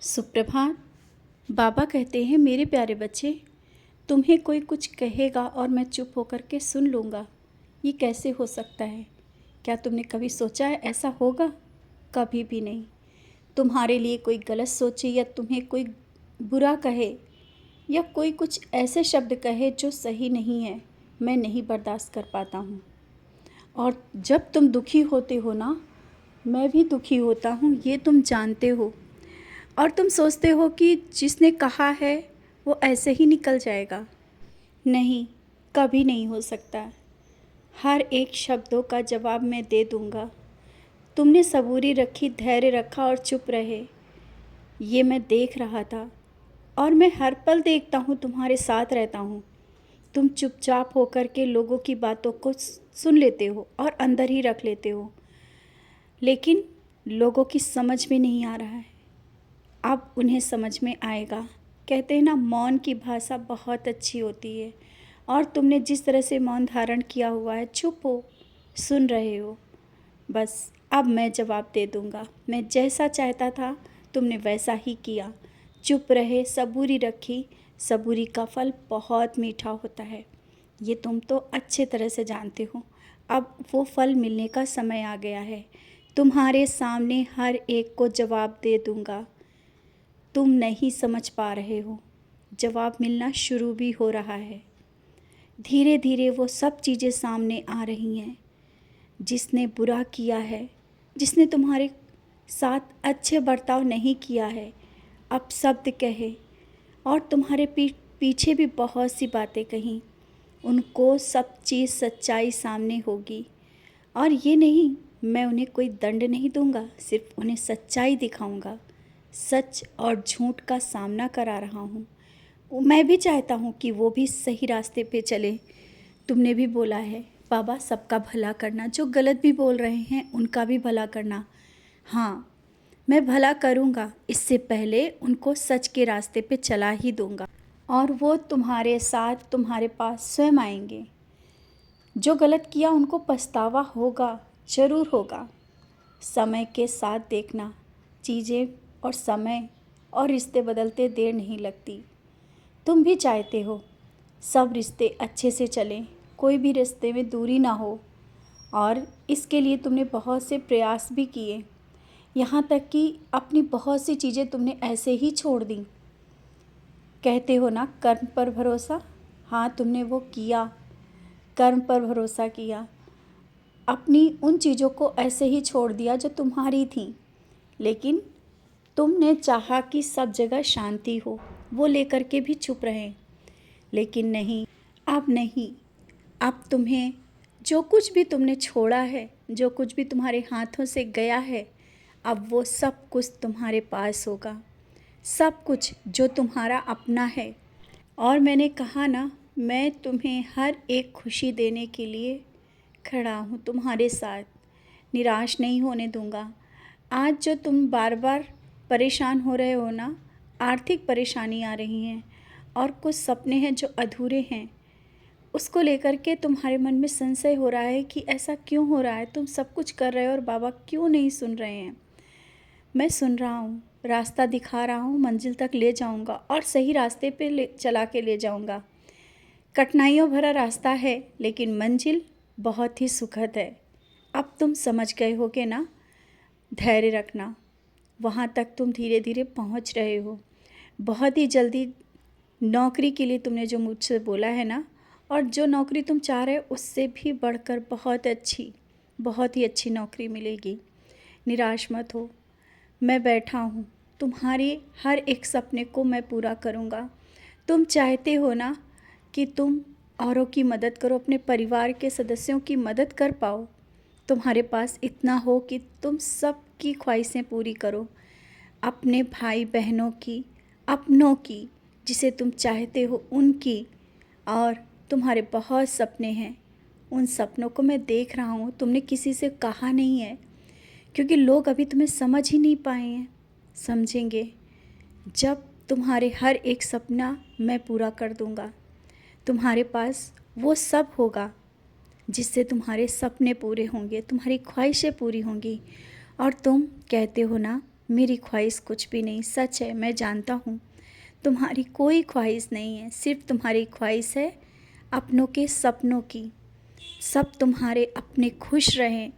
सुप्रभात। बाबा कहते हैं, मेरे प्यारे बच्चे, तुम्हें कोई कुछ कहेगा और मैं चुप होकर के सुन लूँगा, ये कैसे हो सकता है? क्या तुमने कभी सोचा है ऐसा होगा? कभी भी नहीं। तुम्हारे लिए कोई गलत सोचे या तुम्हें कोई बुरा कहे या कोई कुछ ऐसे शब्द कहे जो सही नहीं है, मैं नहीं बर्दाश्त कर पाता हूँ। और जब तुम दुखी होते हो ना, मैं भी दुखी होता हूँ, ये तुम जानते हो। और तुम सोचते हो कि जिसने कहा है वो ऐसे ही निकल जाएगा। नहीं, कभी नहीं हो सकता। हर एक शब्दों का जवाब मैं दे दूँगा। तुमने सबूरी रखी, धैर्य रखा और चुप रहे, ये मैं देख रहा था। और मैं हर पल देखता हूँ, तुम्हारे साथ रहता हूँ। तुम चुपचाप होकर के लोगों की बातों को सुन लेते हो और अंदर ही रख लेते हो, लेकिन लोगों की समझ में नहीं आ रहा है। अब उन्हें समझ में आएगा। कहते हैं ना, मौन की भाषा बहुत अच्छी होती है। और तुमने जिस तरह से मौन धारण किया हुआ है, चुप हो, सुन रहे हो, बस अब मैं जवाब दे दूँगा। मैं जैसा चाहता था तुमने वैसा ही किया। चुप रहे, सबूरी रखी। सबूरी का फल बहुत मीठा होता है, ये तुम तो अच्छे तरह से जानते हो। अब वो फल मिलने का समय आ गया है। तुम्हारे सामने हर एक को जवाब दे दूँगा। तुम नहीं समझ पा रहे हो, जवाब मिलना शुरू भी हो रहा है। धीरे धीरे वो सब चीज़ें सामने आ रही हैं। जिसने बुरा किया है, जिसने तुम्हारे साथ अच्छे बर्ताव नहीं किया है, अब शब्द कहे और तुम्हारे पीछे भी बहुत सी बातें कहीं, उनको सब चीज़ सच्चाई सामने होगी। और ये नहीं, मैं उन्हें कोई दंड नहीं दूंगा, सिर्फ उन्हें सच्चाई दिखाऊंगा। सच और झूठ का सामना करा रहा हूँ। मैं भी चाहता हूँ कि वो भी सही रास्ते पे चले। तुमने भी बोला है, बाबा सबका भला करना, जो गलत भी बोल रहे हैं उनका भी भला करना। हाँ, मैं भला करूँगा, इससे पहले उनको सच के रास्ते पे चला ही दूँगा। और वो तुम्हारे साथ, तुम्हारे पास स्वयं आएंगे। जो गलत किया उनको पछतावा होगा, ज़रूर होगा। समय के साथ देखना, चीज़ें और समय और रिश्ते बदलते देर नहीं लगती। तुम भी चाहते हो सब रिश्ते अच्छे से चलें, कोई भी रिश्ते में दूरी ना हो। और इसके लिए तुमने बहुत से प्रयास भी किए, यहाँ तक कि अपनी बहुत सी चीज़ें तुमने ऐसे ही छोड़ दी। कहते हो ना, कर्म पर भरोसा। हाँ, तुमने वो किया, कर्म पर भरोसा किया। अपनी उन चीज़ों को ऐसे ही छोड़ दिया जो तुम्हारी थी, लेकिन तुमने चाहा कि सब जगह शांति हो, वो लेकर के भी चुप रहें। लेकिन नहीं, अब नहीं। अब तुम्हें जो कुछ भी तुमने छोड़ा है, जो कुछ भी तुम्हारे हाथों से गया है, अब वो सब कुछ तुम्हारे पास होगा। सब कुछ जो तुम्हारा अपना है। और मैंने कहा ना, मैं तुम्हें हर एक खुशी देने के लिए खड़ा हूँ, तुम्हारे साथ। निराश नहीं होने दूँगा। आज जो तुम बार बार परेशान हो रहे हो ना, आर्थिक परेशानी आ रही हैं और कुछ सपने हैं जो अधूरे हैं, उसको लेकर के तुम्हारे मन में संशय हो रहा है कि ऐसा क्यों हो रहा है। तुम सब कुछ कर रहे हो और बाबा क्यों नहीं सुन रहे हैं। मैं सुन रहा हूँ, रास्ता दिखा रहा हूँ, मंजिल तक ले जाऊँगा और सही रास्ते पे चला के ले जाऊँगा। कठिनाइयों भरा रास्ता है, लेकिन मंजिल बहुत ही सुखद है। अब तुम समझ गए होगे ना। धैर्य रखना, वहाँ तक तुम धीरे धीरे पहुँच रहे हो। बहुत ही जल्दी नौकरी के लिए तुमने जो मुझसे बोला है ना, और जो नौकरी तुम चाह रहे हो उससे भी बढ़कर बहुत ही अच्छी नौकरी मिलेगी। निराश मत हो, मैं बैठा हूँ। तुम्हारे हर एक सपने को मैं पूरा करूँगा। तुम चाहते हो ना कि तुम औरों की मदद करो, अपने परिवार के सदस्यों की मदद कर पाओ। तुम्हारे पास इतना हो कि तुम सबकी ख्वाहिशें पूरी करो, अपने भाई बहनों की, अपनों की, जिसे तुम चाहते हो उनकी। और तुम्हारे बहुत सपने हैं, उन सपनों को मैं देख रहा हूँ। तुमने किसी से कहा नहीं है, क्योंकि लोग अभी तुम्हें समझ ही नहीं पाए हैं। समझेंगे जब तुम्हारे हर एक सपना मैं पूरा कर दूँगा। तुम्हारे पास वो सब होगा जिससे तुम्हारे सपने पूरे होंगे, तुम्हारी ख्वाहिशें पूरी होंगी। और तुम कहते हो ना, मेरी ख्वाहिश कुछ भी नहीं। सच है, मैं जानता हूँ तुम्हारी कोई ख्वाहिश नहीं है, सिर्फ तुम्हारी ख्वाहिश है अपनों के सपनों की। सब तुम्हारे अपने खुश रहें,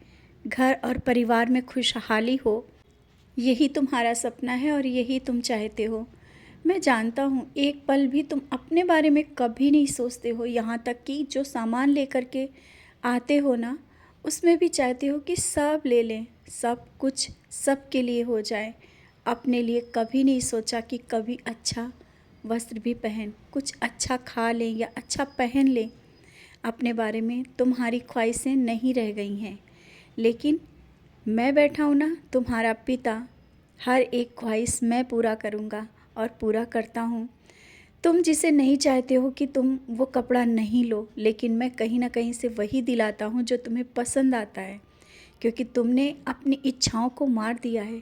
घर और परिवार में खुशहाली हो, यही तुम्हारा सपना है और यही तुम चाहते हो। मैं जानता हूँ एक पल भी तुम अपने बारे में कभी नहीं सोचते हो, यहाँ तक कि जो सामान लेकर के आते हो ना, उसमें भी चाहते हो कि सब ले लें, सब कुछ सबके लिए हो जाए। अपने लिए कभी नहीं सोचा कि कभी अच्छा वस्त्र भी पहन, कुछ अच्छा खा लें या अच्छा पहन लें। अपने बारे में तुम्हारी ख्वाहिशें नहीं रह गई हैं, लेकिन मैं बैठा हूँ ना, तुम्हारा पिता, हर एक ख्वाहिश मैं पूरा करूँगा और पूरा करता हूँ। तुम जिसे नहीं चाहते हो कि तुम वो कपड़ा नहीं लो, लेकिन मैं कहीं ना कहीं से वही दिलाता हूँ जो तुम्हें पसंद आता है, क्योंकि तुमने अपनी इच्छाओं को मार दिया है।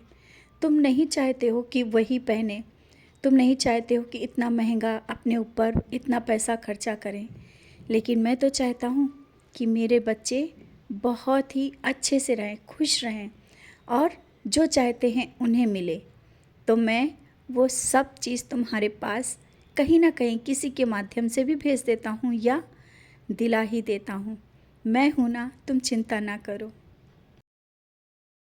तुम नहीं चाहते हो कि वही पहने, तुम नहीं चाहते हो कि इतना महंगा अपने ऊपर इतना पैसा खर्चा करें, लेकिन मैं तो चाहता हूँ कि मेरे बच्चे बहुत ही अच्छे से रहें, खुश रहें और जो चाहते हैं उन्हें मिले। तो मैं वो सब चीज़ तुम्हारे पास कहीं ना कहीं किसी के माध्यम से भी भेज देता हूँ या दिला ही देता हूँ। मैं हूँ ना, तुम चिंता ना करो।